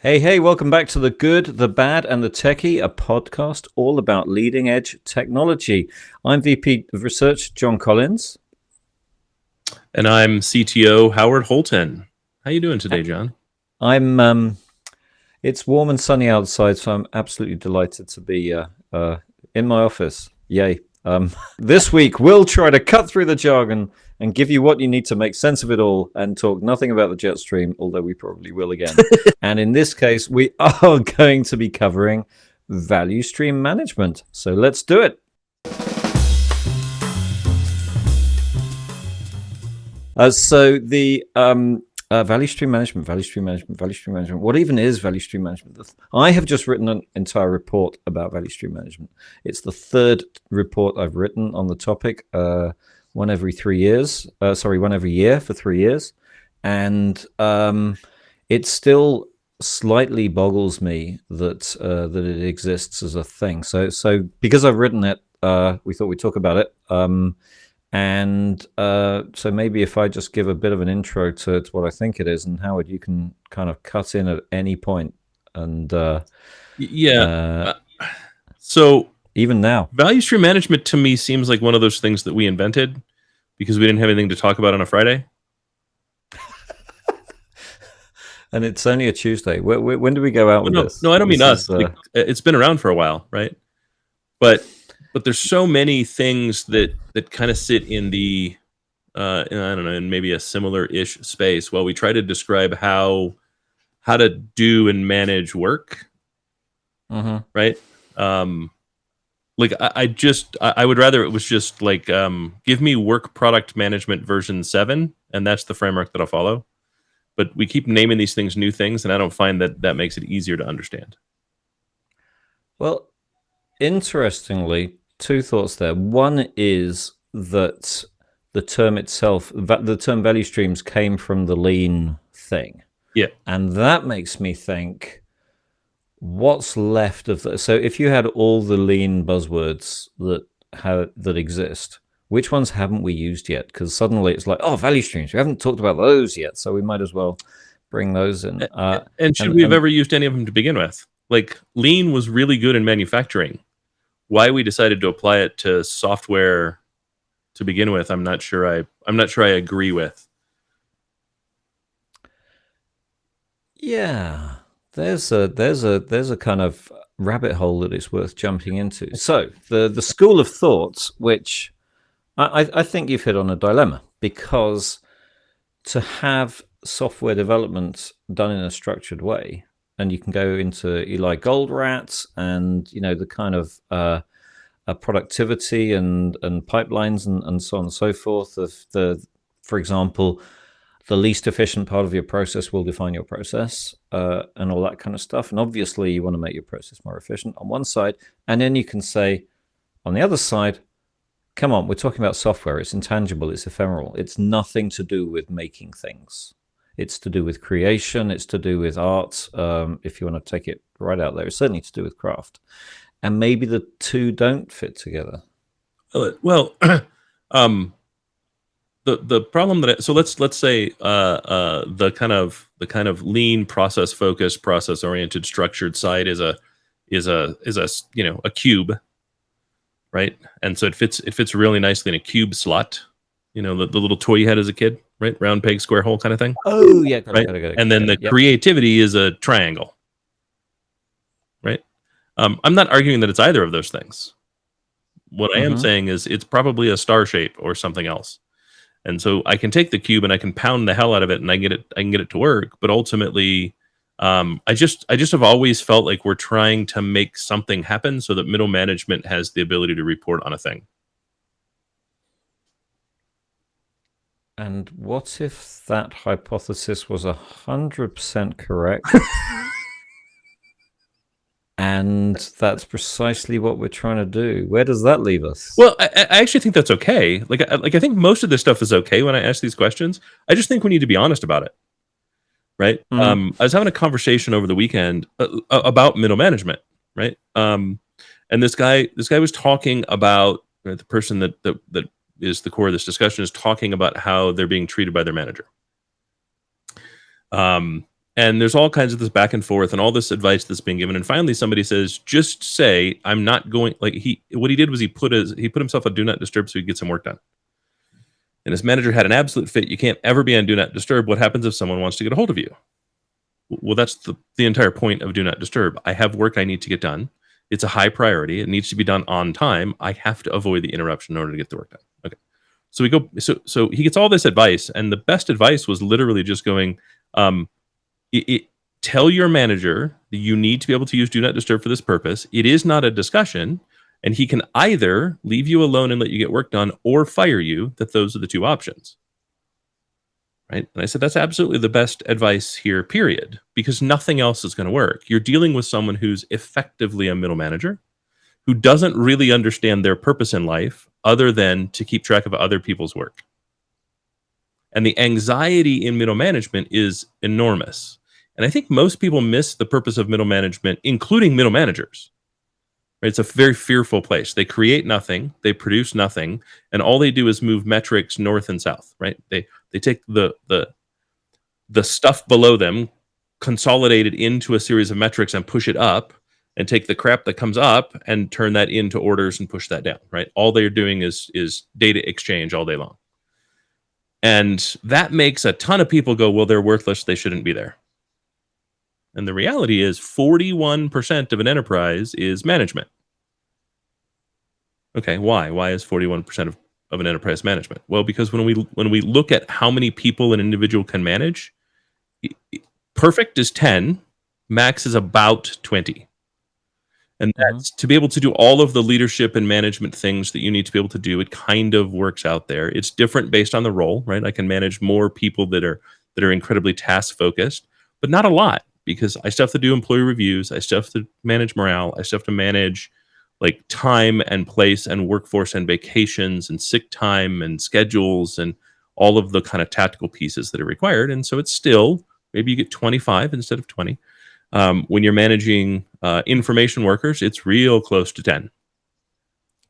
Hey, welcome back to The Good, the Bad, and the Techy, a podcast all about leading edge technology. I'm VP of Research, John Collins. And I'm CTO, Howard Holton. How you doing today, John? It's warm and sunny outside, so I'm absolutely delighted to be in my office. Yay. This week, we'll try to cut through the jargon and give you what you need to make sense of it all and talk nothing about the jet stream, although we probably will again. And in this case, we are going to be covering value stream management. So let's do it. So the value stream management. What even is value stream management? I have just written an entire report about value stream management. It's the third report I've written on the topic, one every year for 3 years. And it still slightly boggles me that it exists as a thing. So because I've written it, we thought we'd talk about it. So maybe if I just give a bit of an intro to what I think it is, and Howard, you can kind of cut in at any point. And so even now, value stream management to me seems like one of those things that we invented because we didn't have anything to talk about on a Friday. And it's only a Tuesday. When do we go out with this? No, I don't mean us. It's been around for a while, right? But there's so many things that kind of sit in the, I don't know, in maybe a similar-ish space while we try to describe how to do and manage work, right? Like I would rather it was just like, give me work product management version 7, and that's the framework that I'll follow. But we keep naming these things new things, and I don't find that makes it easier to understand. Well, interestingly, two thoughts there. One is that the term itself, the term value streams came from the lean thing. Yeah. And that makes me think, what's left of the... So if you had all the lean buzzwords that exist, which ones haven't we used yet? Because suddenly it's like, oh, value streams. We haven't talked about those yet, so we might as well bring those in. And should we have ever used any of them to begin with? Like, lean was really good in manufacturing. Why we decided to apply it to software to begin with, I'm not sure I agree with. Yeah, there's a kind of rabbit hole that it's worth jumping into. So the school of thought, which I think you've hit on a dilemma, because to have software development done in a structured way, and you can go into Eli Goldratt and the kind of productivity and pipelines and so on and so forth. For example, the least efficient part of your process will define your process and all that kind of stuff. And obviously, you want to make your process more efficient on one side, and then you can say on the other side, come on, we're talking about software. It's intangible. It's ephemeral. It's nothing to do with making things. It's to do with creation. It's to do with art. If you want to take it right out there, it's certainly to do with craft. And maybe the two don't fit together. Well, the problem so let's say the kind of lean, process focused, process oriented, structured side is a cube, right? And so it fits really nicely in a cube slot. The little toy you had as a kid, right? Round peg, square hole kind of thing. Oh, yeah. Right. And then the creativity is a triangle, right? I'm not arguing that it's either of those things. What I am saying is it's probably a star shape or something else. And so I can take the cube and I can pound the hell out of it and I can get it to work. But ultimately, I just have always felt like we're trying to make something happen so that middle management has the ability to report on a thing. And what if that hypothesis was 100% correct? And that's precisely what we're trying to do. Where does that leave us? Well, I actually think that's okay. Like I think most of this stuff is okay when I ask these questions. I just think we need to be honest about it, right? I was having a conversation over the weekend about middle management, right? And this guy was talking about, right, the person that is the core of this discussion is talking about how they're being treated by their manager. And there's all kinds of this back and forth and all this advice that's being given. And finally somebody says, just say, I'm not going, like what he did was he put himself on do not disturb so he could get some work done. And his manager had an absolute fit. You can't ever be on do not disturb. What happens if someone wants to get a hold of you? Well, that's the entire point of do not disturb. I have work I need to get done. It's a high priority. It needs to be done on time. I have to avoid the interruption in order to get the work done. Okay. So we go, so he gets all this advice, and the best advice was literally just going, tell your manager that you need to be able to use do not disturb for this purpose. It is not a discussion, and he can either leave you alone and let you get work done or fire you. That those are the two options. Right? And I said, that's absolutely the best advice here, period, because nothing else is going to work. You're dealing with someone who's effectively a middle manager, who doesn't really understand their purpose in life other than to keep track of other people's work. And the anxiety in middle management is enormous. And I think most people miss the purpose of middle management, including middle managers. Right? It's a very fearful place. They create nothing, they produce nothing, and all they do is move metrics north and south. Right? They take the stuff below them, consolidate it into a series of metrics, and push it up, and take the crap that comes up and turn that into orders and push that down. Right? All they're doing is data exchange all day long. And that makes a ton of people go, well, they're worthless, they shouldn't be there. And the reality is 41% of an enterprise is management. Okay, why? Why is 41% of an enterprise management? Well, because when we look at how many people an individual can manage, perfect is 10, max is about 20. And that's to be able to do all of the leadership and management things that you need to be able to do. It kind of works out there. It's different based on the role, right? I can manage more people that are incredibly task focused, but not a lot, because I still have to do employee reviews. I still have to manage morale. I still have to manage like time and place and workforce and vacations and sick time and schedules and all of the kind of tactical pieces that are required. And so it's still, maybe you get 25 instead of 20. When you're managing information workers, it's real close to 10.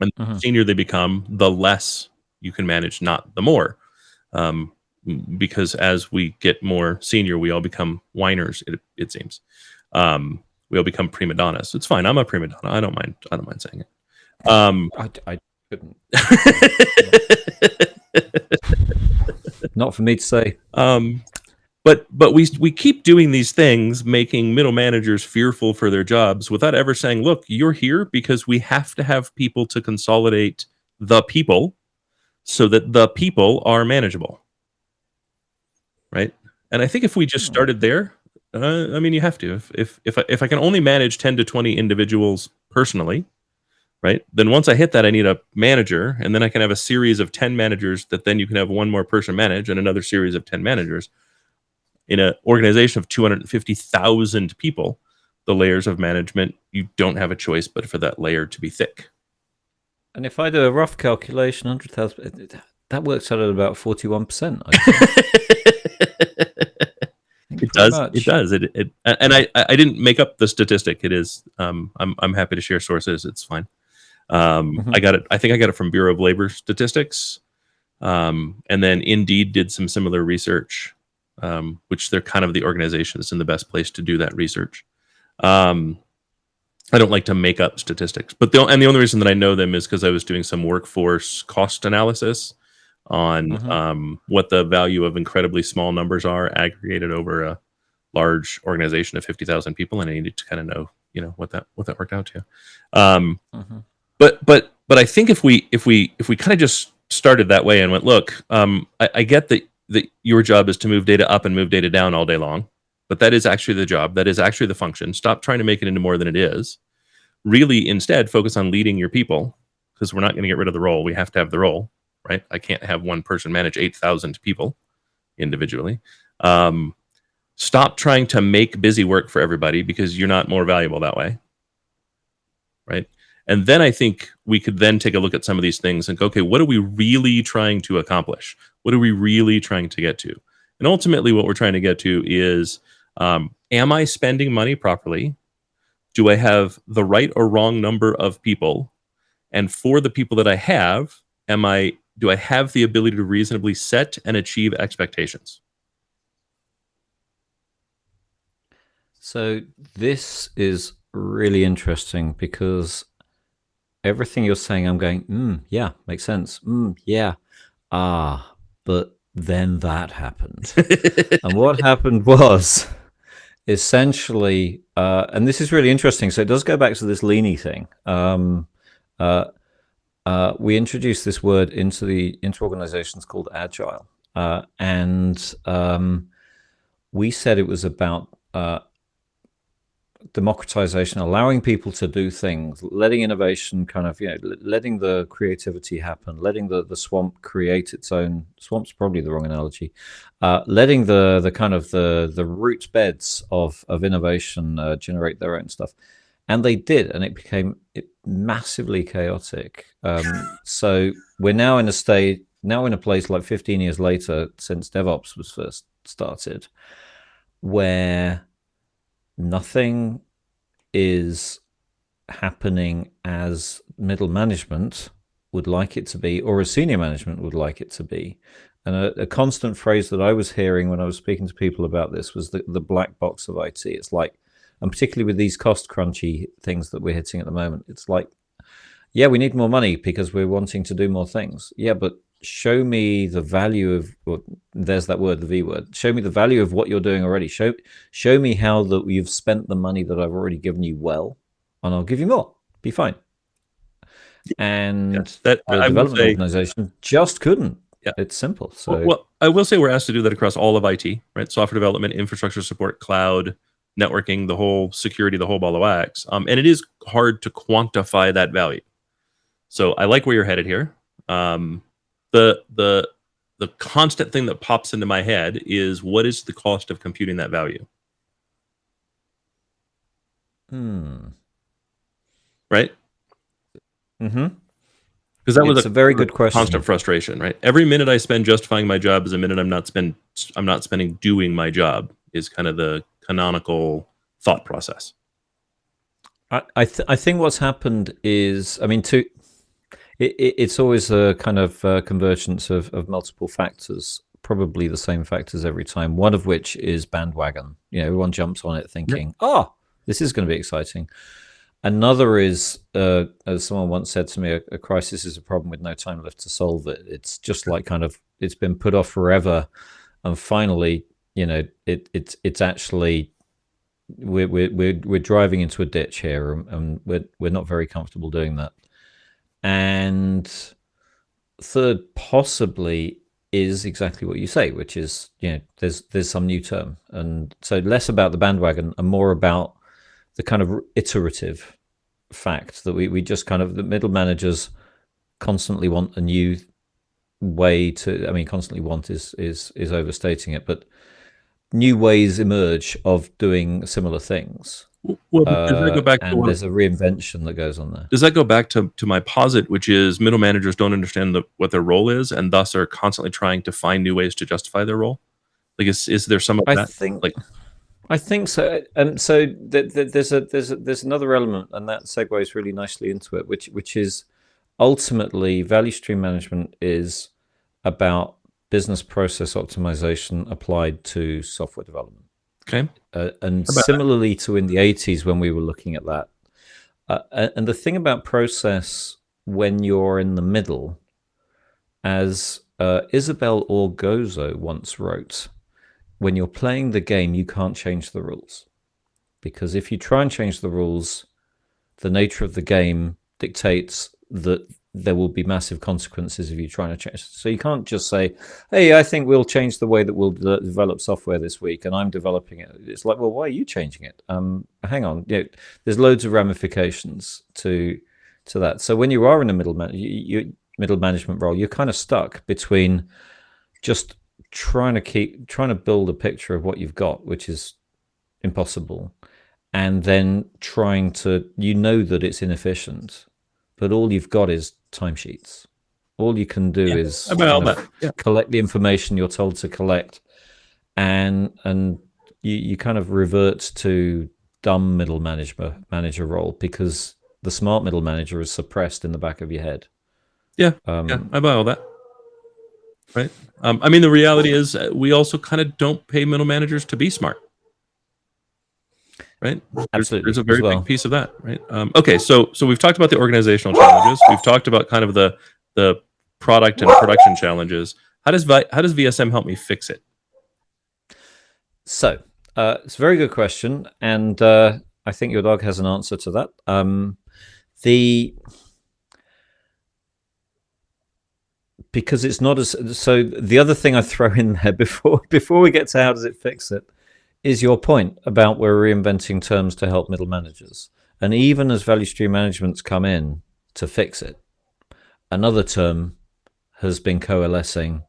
And the senior they become, the less you can manage, not the more. Because as we get more senior, we all become whiners, it seems. We all become prima donnas. It's fine. I'm a prima donna. I don't mind saying it. I couldn't. Not for me to say. But we keep doing these things, making middle managers fearful for their jobs without ever saying, look, you're here because we have to have people to consolidate the people so that the people are manageable. Right? And I think if we just started there, I mean, you have to. If I can only manage 10 to 20 individuals personally, right? Then once I hit that, I need a manager, and then I can have a series of 10 managers that then you can have one more person manage and another series of 10 managers. In an organization of 250,000 people, the layers of management, you don't have a choice but for that layer to be thick. And if I do a rough calculation, 100,000, that works out at about 41%. It does. It does. And I didn't make up the statistic. It is. I'm happy to share sources. It's fine. I got it. I think I got it from Bureau of Labor Statistics, and then Indeed did some similar research. Which they're kind of the organization that's in the best place to do that research. I don't like to make up statistics, but the only reason that I know them is because I was doing some workforce cost analysis on what the value of incredibly small numbers are aggregated over a large organization of 50,000 people, and I needed to kind of know, what that worked out to. But I think if we kind of just started that way and went, look, I get that your job is to move data up and move data down all day long, but that is actually the job. That is actually the function. Stop trying to make it into more than it is. Really, instead, focus on leading your people, because we're not going to get rid of the role. We have to have the role, right? I can't have one person manage 8,000 people individually. Stop trying to make busy work for everybody, because you're not more valuable that way, right? And then I think we could then take a look at some of these things and go, okay, what are we really trying to accomplish? What are we really trying to get to? And ultimately what we're trying to get to is, am I spending money properly? Do I have the right or wrong number of people? And for the people that I have, do I have the ability to reasonably set and achieve expectations? So this is really interesting because everything you're saying, I'm going, yeah, makes sense. Yeah. But then that happened. And what happened was essentially, and this is really interesting. So it does go back to this leany thing. Uh, we introduced this word into organizations called agile, and we said it was about democratization, allowing people to do things, letting innovation kind of, letting the creativity happen, letting the swamp create its own. Swamp's probably the wrong analogy. Letting the kind of the root beds of innovation generate their own stuff. And they did, and it became massively chaotic. So we're now in a place like 15 years later, since DevOps was first started, where nothing is happening as middle management would like it to be, or as senior management would like it to be. And a constant phrase that I was hearing when I was speaking to people about this was the black box of IT. It's like, and particularly with these cost crunchy things that we're hitting at the moment, it's like, yeah, we need more money because we're wanting to do more things. Yeah, but show me the value of, well, there's that word, the V word. Show me the value of what you're doing already. Show me how that you've spent the money that I've already given you well, and I'll give you more. Be fine. And that the development organization just couldn't. Yeah, it's simple. So, well, I will say we're asked to do that across all of IT, right? Software development, infrastructure support, cloud, networking, the whole security, the whole ball of wax. And it is hard to quantify that value. So I like where you're headed here. The constant thing that pops into my head is, what is the cost of computing that value? Right? Because that was a very good question. Constant frustration, right? Every minute I spend justifying my job is a minute I'm not spending doing my job, is kind of the canonical thought process. I think what's happened is, I mean, it's always a kind of convergence of multiple factors, probably the same factors every time, one of which is bandwagon. Everyone jumps on it thinking, this is going to be exciting. Another is, as someone once said to me, a crisis is a problem with no time left to solve it. It's just like kind of, it's been put off forever. And finally, it's actually, we're driving into a ditch here, and we're not very comfortable doing that. And third, possibly, is exactly what you say, which is, there's some new term. And so less about the bandwagon and more about the kind of iterative fact that we just kind of, the middle managers constantly want a new way to, I mean, constantly want is overstating it, but new ways emerge of doing similar things. Well, does that go back and there's a reinvention that goes on there. Does that go back to my posit, which is middle managers don't understand what their role is, and thus are constantly trying to find new ways to justify their role? Like, is there some of that? I think so, and so there's another element, and that segues really nicely into it, which is ultimately value stream management is about business process optimization applied to software development. Okay, and similarly to in the 80s when we were looking at that, and the thing about process when you're in the middle, as Isabel Orgozo once wrote, when you're playing the game, you can't change the rules. Because if you try and change the rules, the nature of the game dictates that there will be massive consequences if you're trying to change. So you can't just say, hey, I think we'll change the way that we'll develop software this week, and I'm developing it. It's like, well, why are you changing it? Hang on. There's loads of ramifications to that. So when you are in a middle management role, you're kind of stuck between just trying to build a picture of what you've got, which is impossible, and then trying to, that it's inefficient, but all you've got is timesheets. All you can do is collect the information you're told to collect, and you kind of revert to dumb middle manager role, because the smart middle manager is suppressed in the back of your head. I buy all that. Right. I mean, the reality is we also kind of don't pay middle managers to be smart. right? Absolutely, There's a as very well. big piece of that, right? Okay, so we've talked about the organizational challenges. We've talked about kind of the product and production challenges. How does VSM help me fix it? So it's a very good question, and I think your dog has an answer to that. Because it's not as so. The other thing I throw in there before we get to how does it fix it is your point about we're reinventing terms to help middle managers, and even as value stream management's come in to fix it, another term has been coalescing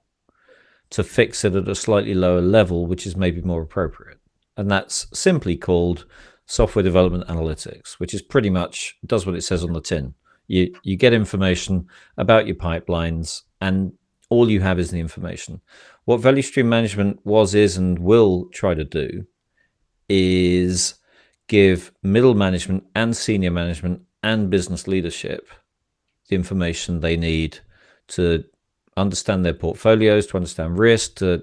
to fix it at a slightly lower level, which is maybe more appropriate. And that's simply called software development analytics, which is pretty much does what it says on the tin. You get information about your pipelines, and all you have is the information. What value stream management was, is, and will try to do is give middle management and senior management and business leadership the information they need to understand their portfolios, to understand risk, to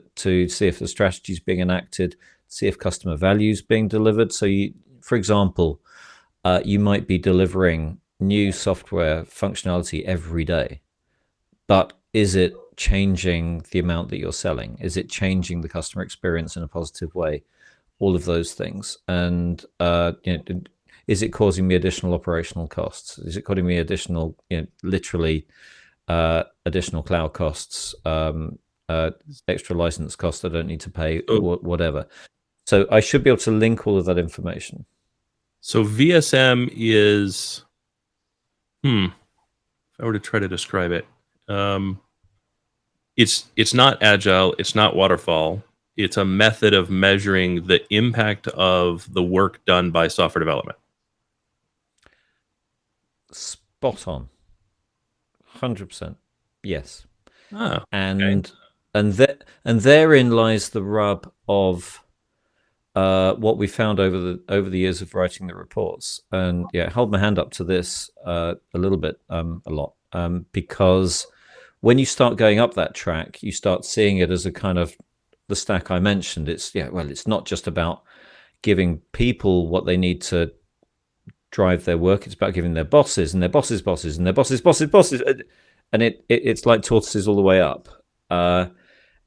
see if the strategy is being enacted, see if customer value is being delivered. So, for example, you might be delivering new software functionality every day, but is it changing the amount that you're selling? Is it changing the customer experience in a positive way? All of those things. And is it causing me additional operational costs? Is it causing me additional, literally additional cloud costs, extra license costs I don't need to pay, whatever? So I should be able to link all of that information. So VSM is, if I were to try to describe it, it's not agile, it's not waterfall. It's a method of measuring the impact of the work done by software development. Spot on. 100%. Yes. Okay. And therein lies the rub of what we found over the years of writing the reports. And hold my hand up to this a little bit, a lot, because when you start going up that track, you start seeing it as a kind of the stack I mentioned. It's it's not just about giving people what they need to drive their work. It's about giving their bosses and their bosses bosses and their bosses bosses, and it's like tortoises all the way up.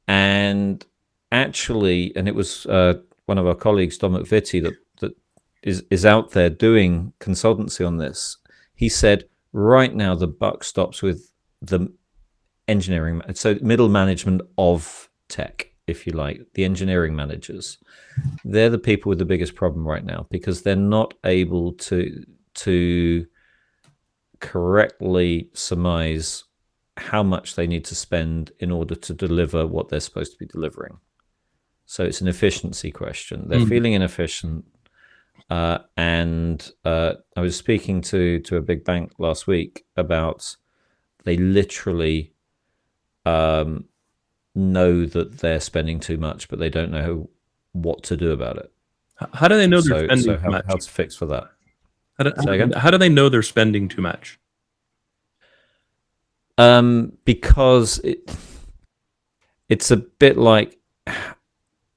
And actually, and it was one of our colleagues, Dom McVitie, that is out there doing consultancy on this. He said, right now the buck stops with the engineering, so middle management of tech, if you like, the engineering managers. They're the people with the biggest problem right now, because they're not able to correctly surmise how much they need to spend in order to deliver what they're supposed to be delivering. So it's an efficiency question. They're feeling inefficient. And I was speaking to a big bank last week about, they literally know that they're spending too much, but they don't know what to do about it. How do they know they're spending too much? How to fix for that? How do they know they're spending too much? Because it's a bit like,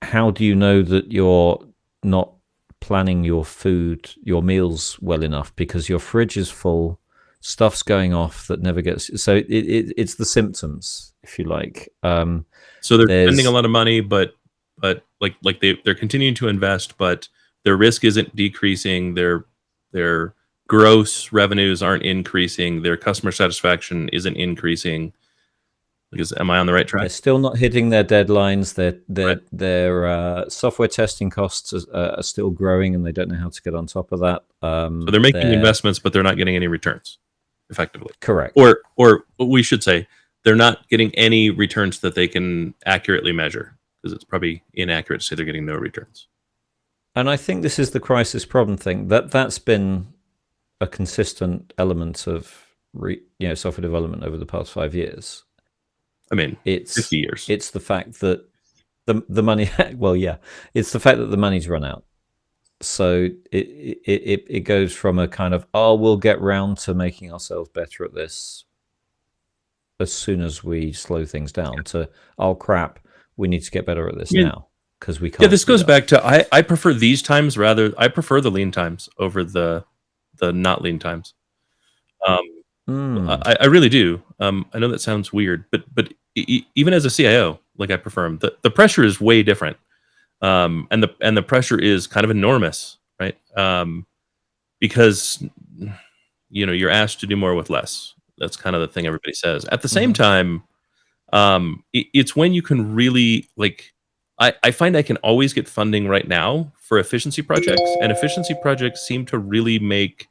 how do you know that you're not planning your food, your meals well enough? Because your fridge is full, stuff's going off that never gets. So it's the symptoms, if you like. So they're spending a lot of money, but like they're continuing to invest, but their risk isn't decreasing. Their gross revenues aren't increasing. Their customer satisfaction isn't increasing. Because am I on the right track? They're still not hitting their deadlines. Their software testing costs are still growing, and they don't know how to get on top of that. So they're making investments, but they're not getting any returns, effectively. Correct. Or we should say, they're not getting any returns that they can accurately measure, because it's probably inaccurate to say they're getting no returns. And I think this is the crisis problem thing. That's been a consistent element of software development over the past 5 years. I mean, it's 50 years. It's the fact that the money. Well, yeah, it's the fact that the money's run out. So it goes from a kind of, we'll get round to making ourselves better at this as soon as we slow things down, to, crap, we need to get better at this now. because we can't. Yeah, this speed goes up. back to I prefer these times I prefer the lean times over the not lean times. I really do. I know that sounds weird, but even as a CIO, like I prefer them. The pressure is way different, and the pressure is kind of enormous, right? Because you're asked to do more with less. That's kind of the thing everybody says. At the same time, it's when you can really like. I find I can always get funding right now for efficiency projects, and efficiency projects seem to really make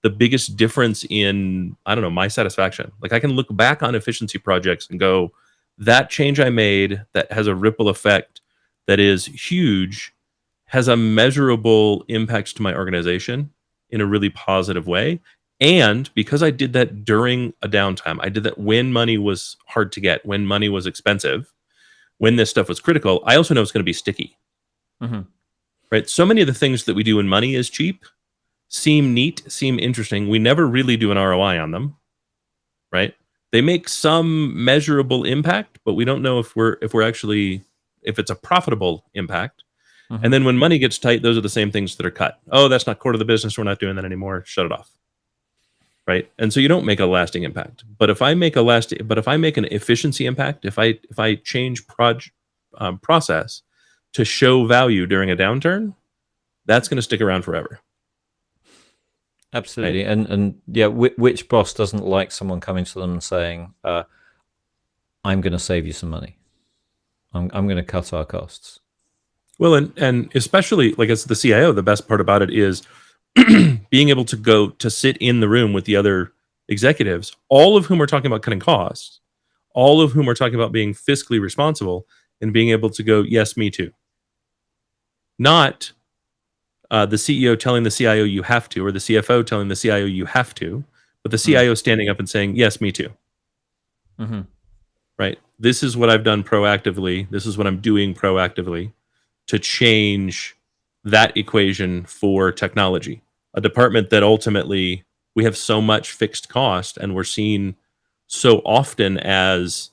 the biggest difference in, I don't know, my satisfaction. Like I can look back on efficiency projects and go, that change I made that has a ripple effect that is huge, has a measurable impact to my organization in a really positive way. And because I did that during a downtime, I did that when money was hard to get, when money was expensive, when this stuff was critical, I also know it's going to be sticky. Right? So many of the things that we do when money is cheap seem neat, seem interesting. We never really do an ROI on them, right? They make some measurable impact, but we don't know if it's a profitable impact. And then when money gets tight, those are the same things that are cut. Oh, that's not core to the business. We're not doing that anymore. Shut it off. Right? And so you don't make a lasting impact. But if I make an efficiency impact, if I change process to show value during a downturn, that's going to stick around forever. Absolutely. Right? And yeah, which boss doesn't like someone coming to them and saying, I'm going to save you some money. I'm going to cut our costs. Well, and especially like as the CIO, the best part about it is being able to go to sit in the room with the other executives, all of whom are talking about cutting costs, all of whom are talking about being fiscally responsible, and being able to go, yes, me too. Not the CEO telling the CIO you have to, or the CFO telling the CIO you have to, but the CIO standing up and saying, yes, me too. Right? This is what I've done proactively. This is what I'm doing proactively to change that equation for technology. A department that ultimately we have so much fixed cost and we're seen so often as,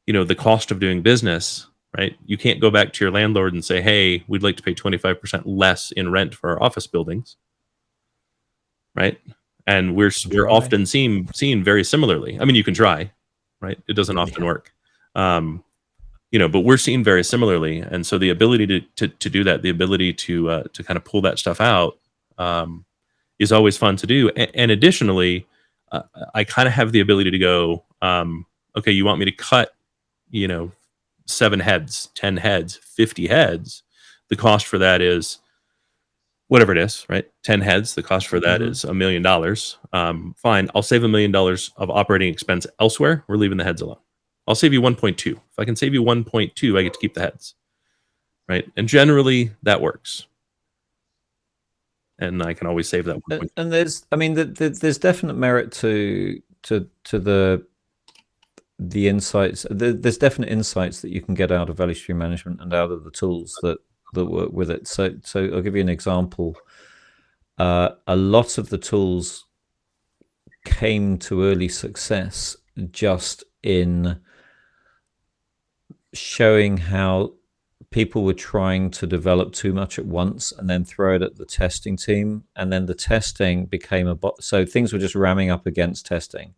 the cost of doing business. Right? You can't go back to your landlord and say, hey, we'd like to pay 25% less in rent for our office buildings. Right? And we're often seen very similarly. I mean, you can try, right? It doesn't often work. But we're seen very similarly. And so the ability to do that, the ability to kind of pull that stuff out is always fun to do. And additionally, I kind of have the ability to go, okay, you want me to cut, 7 heads, 10 heads, 50 heads, the cost for that is whatever it is, right? 10 heads, the cost for that is $1 million. Fine, I'll save $1 million of operating expense elsewhere. We're leaving the heads alone. I'll save you 1.2. If I can save you 1.2, I get to keep the heads, right? And generally that works. And I can always save that 1.2. And there's definite merit to the insights. There's definite insights that you can get out of value stream management and out of the tools that work with it. So I'll give you an example. A lot of the tools came to early success just in showing how people were trying to develop too much at once and then throw it at the testing team, and then the testing became so things were just ramming up against testing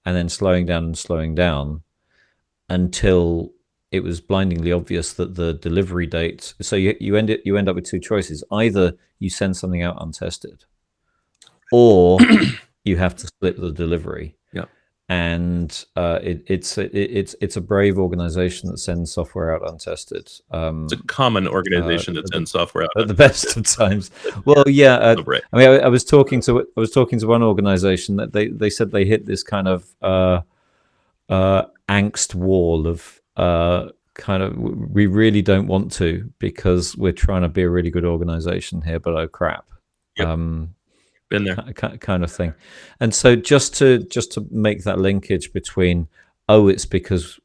and then slowing down until it was blindingly obvious that the delivery date. So you end up with two choices: either you send something out untested, or you have to split the delivery. Yeah, and it's a brave organization that sends software out untested. It's a common organization that sends software out at the best of times. Well, yeah. I was talking to one organization that they said they hit this kind of angst wall of kind of, we really don't want to because we're trying to be a really good organization here, but oh crap. Yep. Been there kind of thing. And so just to make that linkage between, it's because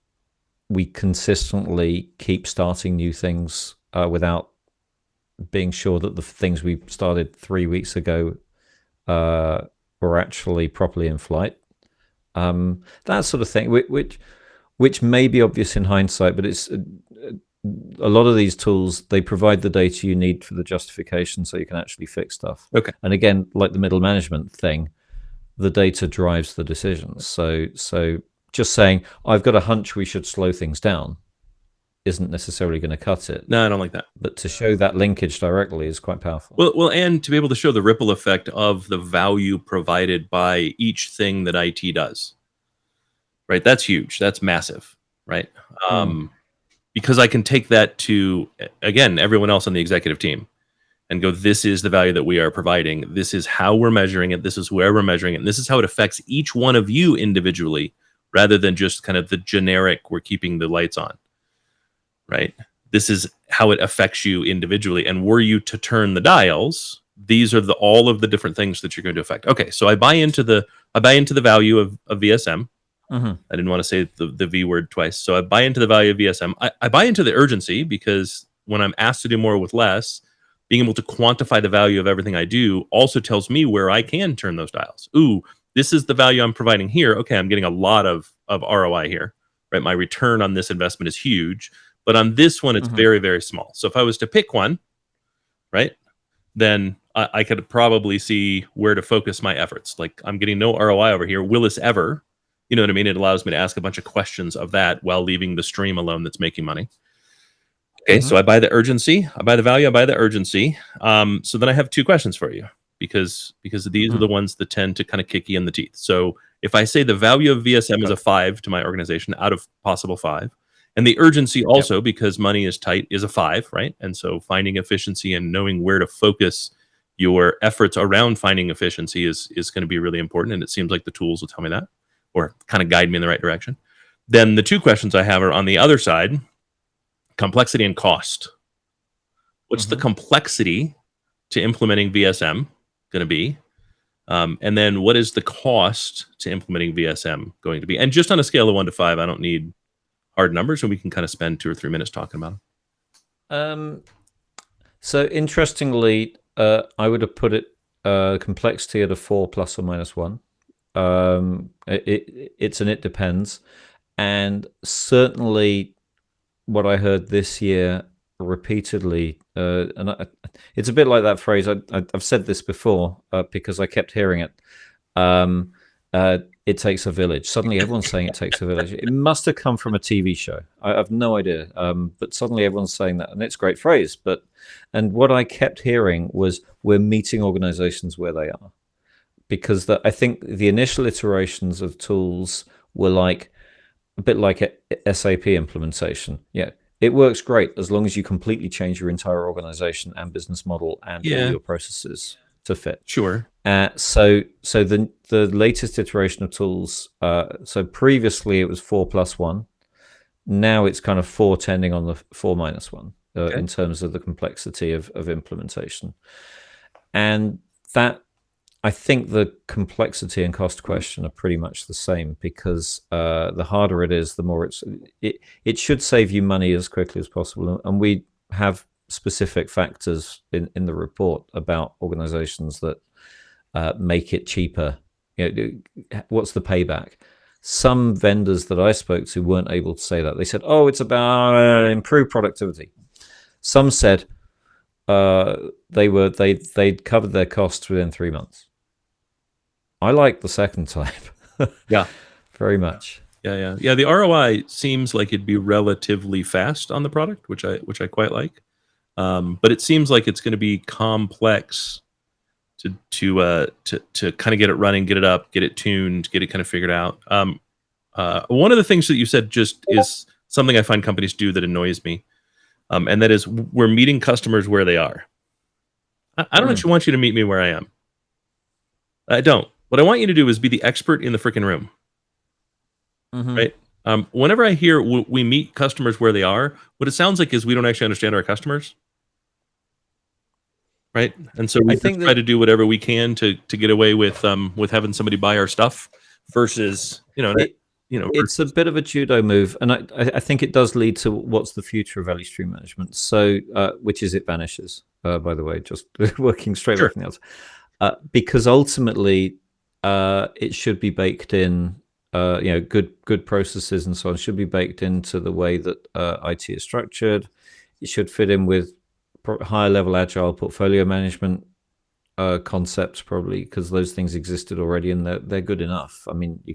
we consistently keep starting new things without being sure that the things we started 3 weeks ago were actually properly in flight. That sort of thing, which may be obvious in hindsight, but it's a lot of these tools, they provide the data you need for the justification so you can actually fix stuff. Okay. And again, like the middle management thing, the data drives the decisions. So just saying, I've got a hunch we should slow things down isn't necessarily going to cut it. No, I don't like that. But to show that linkage directly is quite powerful. Well, and to be able to show the ripple effect of the value provided by each thing that IT does, right? That's huge. That's massive, right? Because I can take that to, again, everyone else on the executive team and go, this is the value that we are providing. This is how we're measuring it. This is where we're measuring it. And this is how it affects each one of you individually, rather than just kind of the generic, we're keeping the lights on, right? This is how it affects you individually. And were you to turn the dials, these are all of the different things that you're going to affect. Okay, so I buy into the value of VSM. I didn't want to say the V word twice. So I buy into the value of VSM. I buy into the urgency, because when I'm asked to do more with less, being able to quantify the value of everything I do also tells me where I can turn those dials. Ooh, this is the value I'm providing here. Okay, I'm getting a lot of ROI here, right? My return on this investment is huge, but on this one, it's very, very small. So if I was to pick one, right, then I could probably see where to focus my efforts. Like, I'm getting no ROI over here. Will this ever? You know what I mean? It allows me to ask a bunch of questions of that while leaving the stream alone that's making money. Okay, so I buy the urgency, I buy the value, I buy the urgency. So then I have two questions for you, because these are the ones that tend to kind of kick you in the teeth. So if I say the value of VSM is a 5 to my organization out of possible 5, and the urgency also, because money is tight, is a 5, right? And so finding efficiency and knowing where to focus your efforts around finding efficiency is going to be really important. And it seems like the tools will tell me that, or kind of guide me in the right direction. Then the two questions I have are on the other side: complexity and cost. What's the complexity to implementing VSM going to be? And then what is the cost to implementing VSM going to be? And just on a scale of 1 to 5, I don't need hard numbers, and we can kind of spend 2 or 3 minutes talking about them. So interestingly, I would have put it complexity at a 4 plus or minus 1. It's an it depends. And certainly what I heard this year repeatedly, it's a bit like that phrase. I've said this before because I kept hearing it. It takes a village. Suddenly everyone's saying it takes a village. It must have come from a TV show. I have no idea. But suddenly everyone's saying that, and it's a great phrase. And what I kept hearing was, we're meeting organizations where they are. Because I think the initial iterations of tools were like a bit like a SAP implementation. Yeah, it works great as long as you completely change your entire organization and business model and all your processes to fit. Sure. So the latest iteration of tools. So previously it was 4 plus 1. Now it's kind of 4 tending on the 4 minus 1 in terms of the complexity of implementation, and that. I think the complexity and cost question are pretty much the same, because the harder it is, the more it should save you money as quickly as possible. And we have specific factors in the report about organizations that make it cheaper. You know, what's the payback? Some vendors that I spoke to weren't able to say that. They said, oh, it's about improved productivity. Some said they'd covered their costs within 3 months. I like the second type. Yeah, very much. Yeah. The ROI seems like it'd be relatively fast on the product, which I quite like. But it seems like it's going to be complex to kind of get it running, get it up, get it tuned, get it kind of figured out. One of the things that you said just is something I find companies do that annoys me, and that is, we're meeting customers where they are. I don't actually want you to meet me where I am. I don't. What I want you to do is be the expert in the freaking room, right? Whenever I hear we meet customers where they are, what it sounds like is we don't actually understand our customers, right? And so we try to do whatever we can to get away with having somebody buy our stuff, versus it's a bit of a judo move, and I think it does lead to what's the future of value stream management. So which is it vanishes. By the way, just working straight away from the outside. Because ultimately it should be baked in good processes and so on should be baked into the way that IT is structured. It should fit in with higher level agile portfolio management concepts, probably, because those things existed already and they're good enough. I mean, you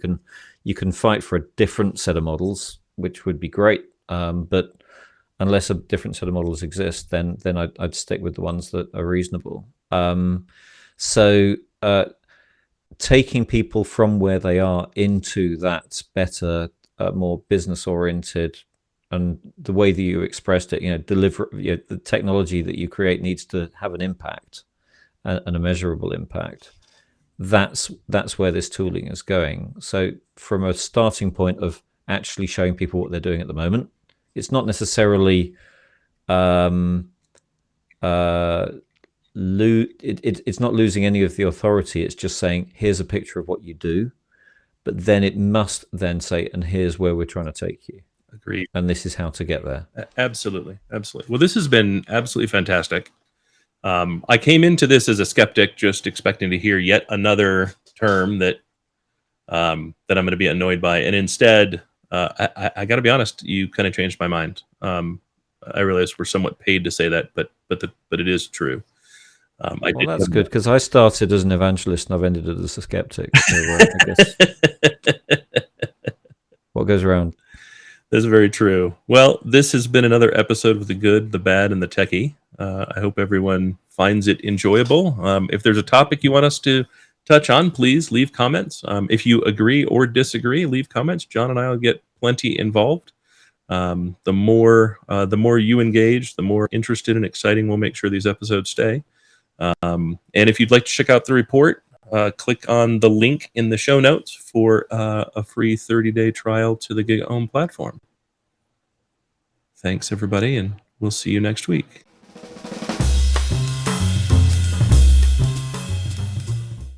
can fight for a different set of models, which would be great, but unless a different set of models exist, then I'd stick with the ones that are reasonable. So taking people from where they are into that better, more business oriented, and the way that you expressed it, deliver the technology that you create needs to have an impact and a measurable impact. That's where this tooling is going. So from a starting point of actually showing people what they're doing at the moment, it's not necessarily it's not losing any of the authority. It's just saying, here's a picture of what you do, but then it must then say, and here's where we're trying to take you. Agreed. And this is how to get there. Absolutely. Well, this has been absolutely fantastic. I came into this as a skeptic, just expecting to hear yet another term that I'm going to be annoyed by, and instead, I got to be honest, you kind of changed my mind. I realize we're somewhat paid to say that, but it is true. Well, that's good, because I started as an evangelist and I've ended as a skeptic. So, I guess what goes around. That's very true. Well, this has been another episode with the good, the bad, and the techie. I hope everyone finds it enjoyable. If there's a topic you want us to touch on, please leave comments. If you agree or disagree, leave comments. John and I will get plenty involved. The more you engage, the more interested and exciting we'll make sure these episodes stay. And if you'd like to check out the report, click on the link in the show notes for a free 30-day trial to the GigaOm platform. Thanks, everybody, and we'll see you next week.